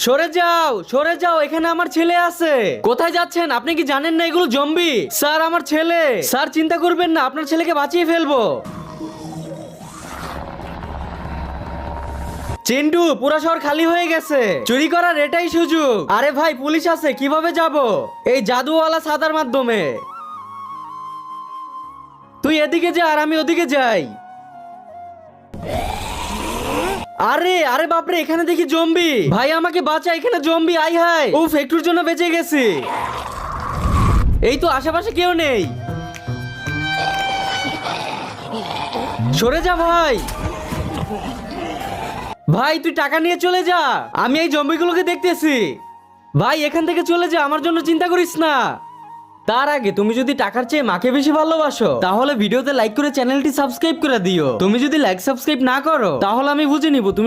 সরে যাও, এখানে আমার ছেলে আছে। কোথায় যাচ্ছেন? আপনি কি জানেন না এগুলো জম্বি? স্যার আমার ছেলে। স্যার চিন্তা করবেন না, আপনার ছেলেকে বাঁচিয়ে ফেলবো। চিন্টু, পুরা শহর খালি হয়ে গেছে, চুরি করার এটাই সুযোগ। আরে ভাই, পুলিশ আছে, কিভাবে যাব? এই জাদুওয়ালা ছাতার মাধ্যমে। তুই এদিকে যা আর আমি ওদিকে যাই। আরে আরে বাপরে, এখানে দেখি জম্বি। ভাই আমাকে বাঁচা, এখানে জম্বি। আই হাই, উফ, একটুর জন্য বেঁচে গেছি। এই তো আশেপাশে কেউ নেই। সরে যা ভাই। ভাই তুই টাকা নিয়ে চলে যা, আমি এই জম্বিগুলোকে দেখতেছি। ভাই এখান থেকে চলে যা, আমার জন্য চিন্তা করিস না। তার আগে তুমি যদি টাকার চেয়ে মাকে বেশি ভালোবাসো তাহলে ভিডিওতে লাইক করে চ্যানেলটি সাবস্ক্রাইব করে দিও। তুমি যদি লাইক সাবস্ক্রাইব না করো তাহলে আমি বুঝে নিব তুমি